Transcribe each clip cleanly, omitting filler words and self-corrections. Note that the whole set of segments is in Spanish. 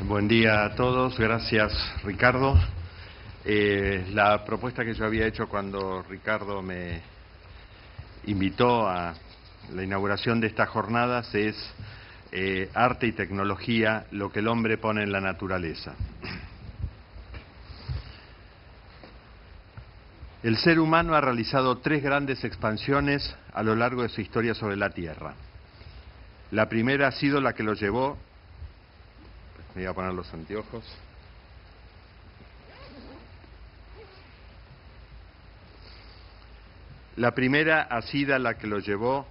Buen día a todos, gracias Ricardo. La propuesta que yo había hecho cuando Ricardo me invitó a la inauguración de estas jornadas es arte y tecnología, lo que el hombre pone en la naturaleza. El ser humano ha realizado tres grandes expansiones a lo largo de su historia sobre la Tierra. La primera ha sido la que lo llevó. Me voy a poner los anteojos. La primera ha sido la que lo llevó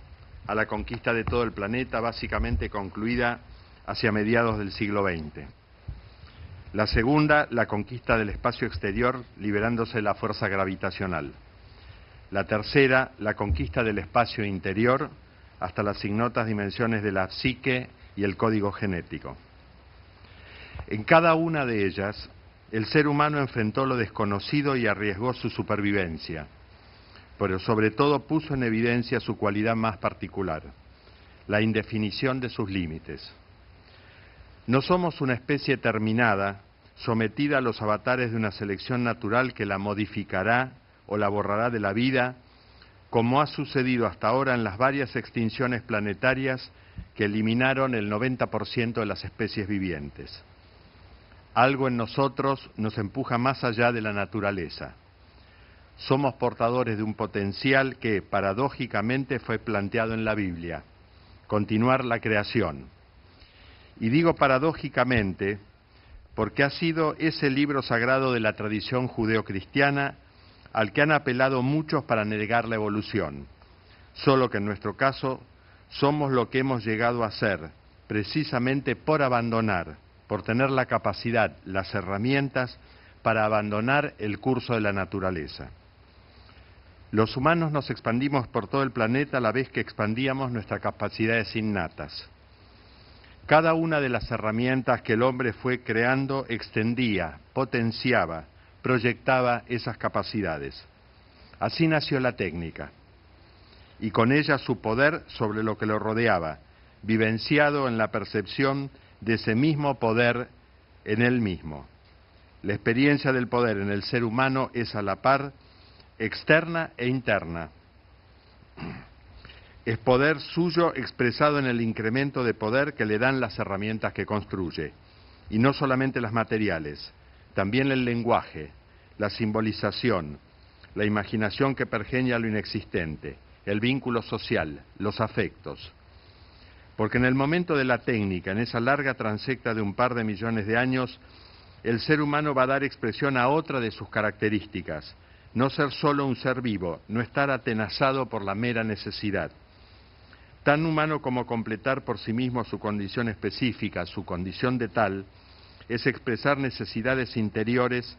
a la conquista de todo el planeta, básicamente concluida hacia mediados del siglo XX. La segunda, la conquista del espacio exterior, liberándose de la fuerza gravitacional. La tercera, la conquista del espacio interior, hasta las ignotas dimensiones de la psique y el código genético. En cada una de ellas, el ser humano enfrentó lo desconocido y arriesgó su supervivencia, pero sobre todo puso en evidencia su cualidad más particular, la indefinición de sus límites. No somos una especie terminada, sometida a los avatares de una selección natural que la modificará o la borrará de la vida, como ha sucedido hasta ahora en las varias extinciones planetarias que eliminaron el 90% de las especies vivientes. Algo en nosotros nos empuja más allá de la naturaleza. Somos portadores de un potencial que, paradójicamente, fue planteado en la Biblia: continuar la creación. Y digo paradójicamente porque ha sido ese libro sagrado de la tradición judeocristiana al que han apelado muchos para negar la evolución. Solo que en nuestro caso somos lo que hemos llegado a ser, precisamente por abandonar, por tener la capacidad, las herramientas para abandonar el curso de la naturaleza. Los humanos nos expandimos por todo el planeta a la vez que expandíamos nuestras capacidades innatas. Cada una de las herramientas que el hombre fue creando extendía, potenciaba, proyectaba esas capacidades. Así nació la técnica, y con ella su poder sobre lo que lo rodeaba, vivenciado en la percepción de ese mismo poder en él mismo. La experiencia del poder en el ser humano es a la par externa e interna. Es poder suyo expresado en el incremento de poder que le dan las herramientas que construye, y no solamente las materiales, también el lenguaje, la simbolización, la imaginación que pergeña lo inexistente, el vínculo social, los afectos. Porque en el momento de la técnica, en esa larga transecta de un par de millones de años, el ser humano va a dar expresión a otra de sus características: no ser solo un ser vivo, no estar atenazado por la mera necesidad. Tan humano como completar por sí mismo su condición específica, su condición de tal, es expresar necesidades interiores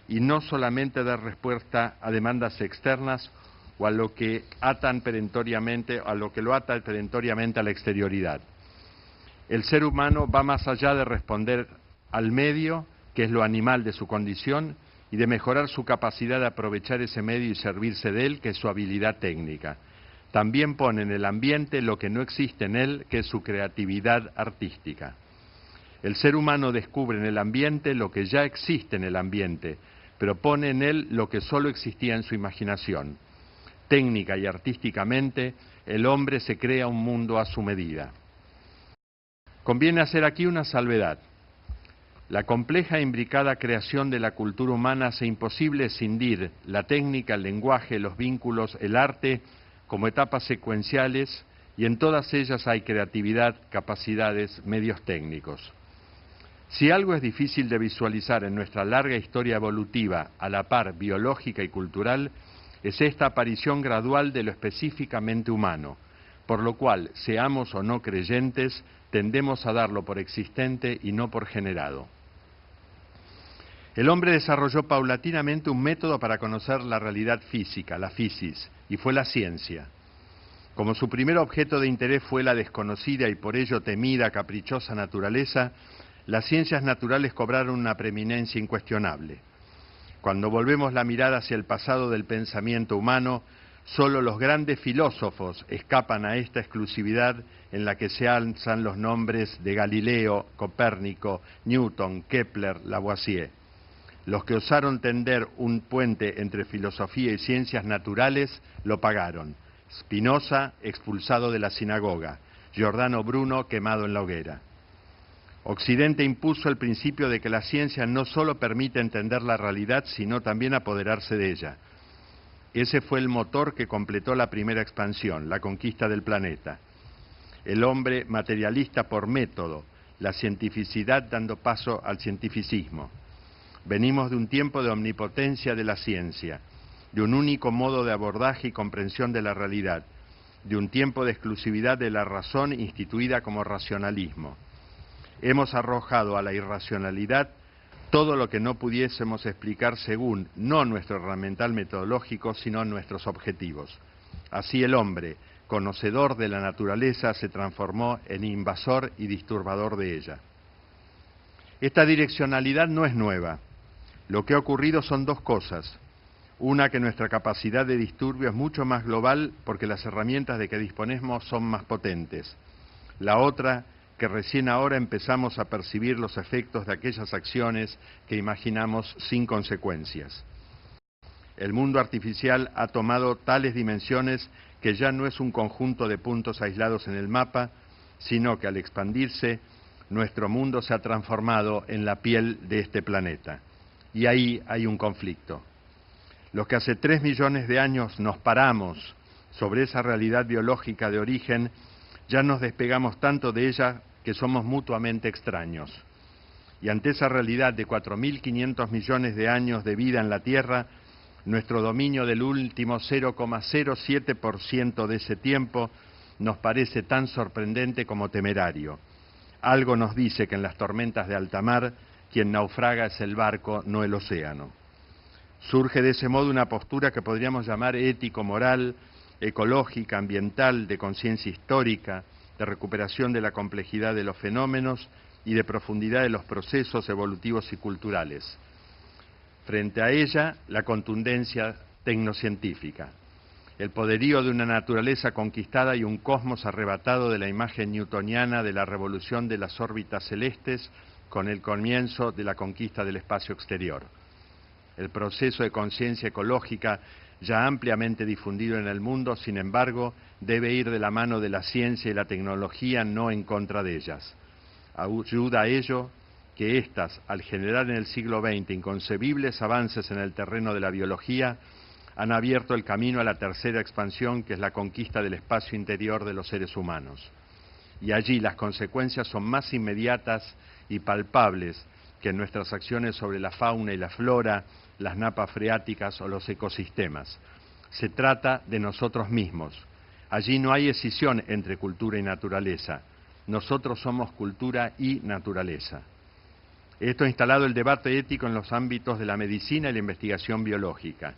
y no solamente dar respuesta a demandas externas o a lo que atan perentoriamente, a lo que lo ata perentoriamente a la exterioridad. El ser humano va más allá de responder al medio, que es lo animal de su condición, y de mejorar su capacidad de aprovechar ese medio y servirse de él, que es su habilidad técnica. También pone en el ambiente lo que no existe en él, que es su creatividad artística. El ser humano descubre en el ambiente lo que ya existe en el ambiente, pero pone en él lo que solo existía en su imaginación. Técnica y artísticamente, el hombre se crea un mundo a su medida. Conviene hacer aquí una salvedad. La compleja e imbricada creación de la cultura humana hace imposible escindir la técnica, el lenguaje, los vínculos, el arte como etapas secuenciales, y en todas ellas hay creatividad, capacidades, medios técnicos. Si algo es difícil de visualizar en nuestra larga historia evolutiva, a la par biológica y cultural, es esta aparición gradual de lo específicamente humano, por lo cual, seamos o no creyentes, tendemos a darlo por existente y no por generado. El hombre desarrolló paulatinamente un método para conocer la realidad física, la physis, y fue la ciencia. Como su primer objeto de interés fue la desconocida y por ello temida, caprichosa naturaleza, las ciencias naturales cobraron una preeminencia incuestionable. Cuando volvemos la mirada hacia el pasado del pensamiento humano, solo los grandes filósofos escapan a esta exclusividad en la que se alzan los nombres de Galileo, Copérnico, Newton, Kepler, Lavoisier. Los que osaron tender un puente entre filosofía y ciencias naturales lo pagaron. Spinoza, expulsado de la sinagoga. Giordano Bruno, quemado en la hoguera. Occidente impuso el principio de que la ciencia no solo permite entender la realidad, sino también apoderarse de ella. Ese fue el motor que completó la primera expansión, la conquista del planeta. El hombre materialista por método, la cientificidad dando paso al cientificismo. Venimos de un tiempo de omnipotencia de la ciencia, de un único modo de abordaje y comprensión de la realidad, de un tiempo de exclusividad de la razón instituida como racionalismo. Hemos arrojado a la irracionalidad todo lo que no pudiésemos explicar según no nuestro herramental metodológico, sino nuestros objetivos. Así el hombre, conocedor de la naturaleza, se transformó en invasor y disturbador de ella. Esta direccionalidad no es nueva. Lo que ha ocurrido son dos cosas. Una, que nuestra capacidad de disturbio es mucho más global porque las herramientas de que disponemos son más potentes. La otra, que recién ahora empezamos a percibir los efectos de aquellas acciones que imaginamos sin consecuencias. El mundo artificial ha tomado tales dimensiones que ya no es un conjunto de puntos aislados en el mapa, sino que al expandirse, nuestro mundo se ha transformado en la piel de este planeta. Y ahí hay un conflicto. Los que hace 3 millones de años nos paramos sobre esa realidad biológica de origen, ya nos despegamos tanto de ella que somos mutuamente extraños. Y ante esa realidad de 4.500 millones de años de vida en la Tierra, nuestro dominio del último 0,07% de ese tiempo nos parece tan sorprendente como temerario. Algo nos dice que en las tormentas de alta mar, quien naufraga es el barco, no el océano. Surge de ese modo una postura que podríamos llamar ético-moral, ecológica, ambiental, de conciencia histórica, de recuperación de la complejidad de los fenómenos y de profundidad de los procesos evolutivos y culturales. Frente a ella, la contundencia tecnocientífica, el poderío de una naturaleza conquistada y un cosmos arrebatado de la imagen newtoniana de la revolución de las órbitas celestes con el comienzo de la conquista del espacio exterior. El proceso de conciencia ecológica, ya ampliamente difundido en el mundo, sin embargo, debe ir de la mano de la ciencia y la tecnología, no en contra de ellas. Ayuda a ello que éstas, al generar en el siglo XX inconcebibles avances en el terreno de la biología, han abierto el camino a la tercera expansión, que es la conquista del espacio interior de los seres humanos. Y allí las consecuencias son más inmediatas y palpables que en nuestras acciones sobre la fauna y la flora, las napas freáticas o los ecosistemas. Se trata de nosotros mismos. Allí no hay escisión entre cultura y naturaleza. Nosotros somos cultura y naturaleza. Esto ha instalado el debate ético en los ámbitos de la medicina y la investigación biológica.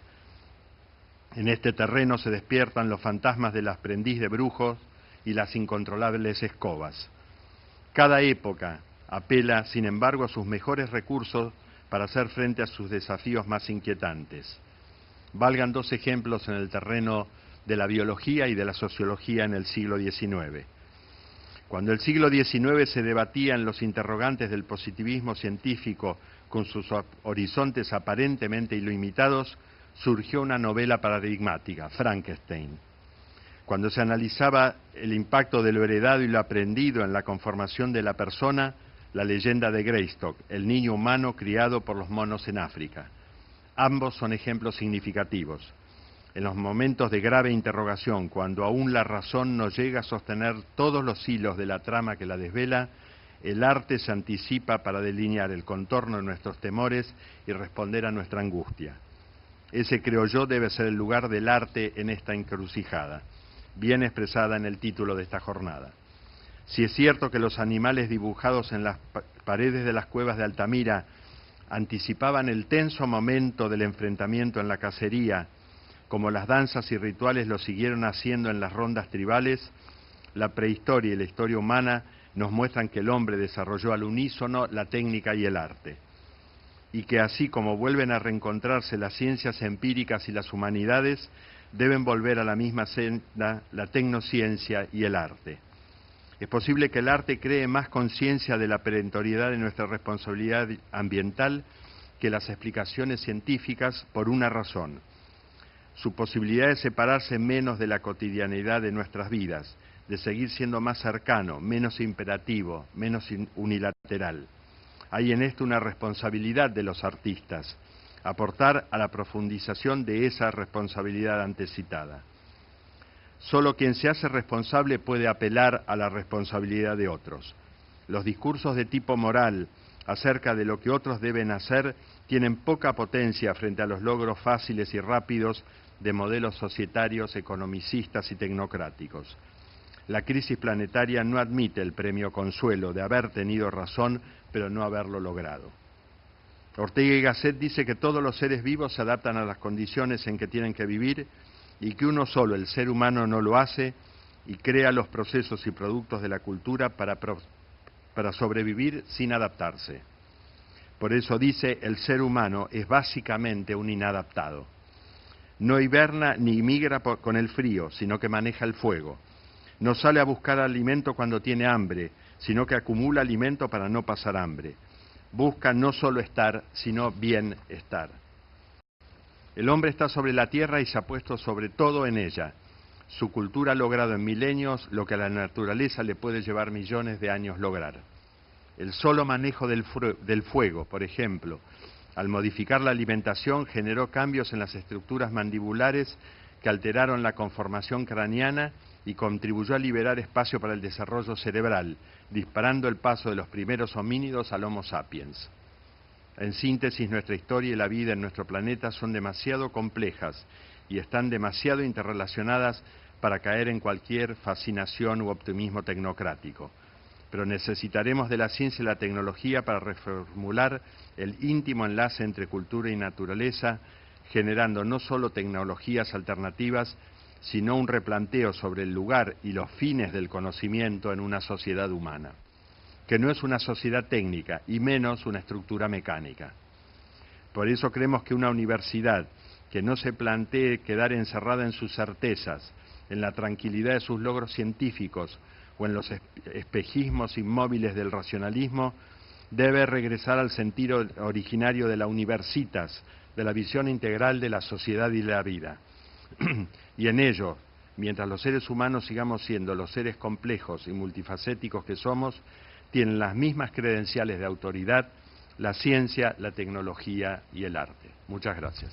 En este terreno se despiertan los fantasmas del aprendiz de brujos y las incontrolables escobas. Cada época apela, sin embargo, a sus mejores recursos para hacer frente a sus desafíos más inquietantes. Valgan 2 ejemplos en el terreno de la biología y de la sociología en el siglo XIX. Cuando el siglo XIX se debatía en los interrogantes del positivismo científico con sus horizontes aparentemente ilimitados, surgió una novela paradigmática, Frankenstein. Cuando se analizaba el impacto de lo heredado y lo aprendido en la conformación de la persona, la leyenda de Greystock, el niño humano criado por los monos en África. Ambos son ejemplos significativos. En los momentos de grave interrogación, cuando aún la razón no llega a sostener todos los hilos de la trama que la desvela, el arte se anticipa para delinear el contorno de nuestros temores y responder a nuestra angustia. Ese, creo yo, debe ser el lugar del arte en esta encrucijada, bien expresada en el título de esta jornada. Si es cierto que los animales dibujados en las paredes de las cuevas de Altamira anticipaban el tenso momento del enfrentamiento en la cacería, como las danzas y rituales lo siguieron haciendo en las rondas tribales, la prehistoria y la historia humana nos muestran que el hombre desarrolló al unísono la técnica y el arte, y que así como vuelven a reencontrarse las ciencias empíricas y las humanidades, deben volver a la misma senda la tecnociencia y el arte. Es posible que el arte cree más conciencia de la perentoriedad de nuestra responsabilidad ambiental que las explicaciones científicas por una razón: su posibilidad de separarse menos de la cotidianidad de nuestras vidas, de seguir siendo más cercano, menos imperativo, menos unilateral. Hay en esto una responsabilidad de los artistas, aportar a la profundización de esa responsabilidad antecitada. Solo quien se hace responsable puede apelar a la responsabilidad de otros. Los discursos de tipo moral acerca de lo que otros deben hacer tienen poca potencia frente a los logros fáciles y rápidos de modelos societarios, economicistas y tecnocráticos. La crisis planetaria no admite el premio consuelo de haber tenido razón, pero no haberlo logrado. Ortega y Gasset dice que todos los seres vivos se adaptan a las condiciones en que tienen que vivir y que uno solo, el ser humano, no lo hace y crea los procesos y productos de la cultura para sobrevivir sin adaptarse. Por eso dice, el ser humano es básicamente un inadaptado. No hiberna ni migra con el frío, sino que maneja el fuego. No sale a buscar alimento cuando tiene hambre, sino que acumula alimento para no pasar hambre. Busca no solo estar, sino bienestar. El hombre está sobre la tierra y se ha puesto sobre todo en ella. Su cultura ha logrado en milenios lo que a la naturaleza le puede llevar millones de años lograr. El solo manejo del fuego, por ejemplo, al modificar la alimentación, generó cambios en las estructuras mandibulares que alteraron la conformación craneana y contribuyó a liberar espacio para el desarrollo cerebral, disparando el paso de los primeros homínidos al Homo sapiens. En síntesis, nuestra historia y la vida en nuestro planeta son demasiado complejas y están demasiado interrelacionadas para caer en cualquier fascinación u optimismo tecnocrático. Pero necesitaremos de la ciencia y la tecnología para reformular el íntimo enlace entre cultura y naturaleza, generando no solo tecnologías alternativas, sino un replanteo sobre el lugar y los fines del conocimiento en una sociedad humana, que no es una sociedad técnica y menos una estructura mecánica. Por eso creemos que una universidad que no se plantee quedar encerrada en sus certezas, en la tranquilidad de sus logros científicos o en los espejismos inmóviles del racionalismo, debe regresar al sentido originario de la universitas, de la visión integral de la sociedad y de la vida. Y en ello, mientras los seres humanos sigamos siendo los seres complejos y multifacéticos que somos, tienen las mismas credenciales de autoridad la ciencia, la tecnología y el arte. Muchas gracias.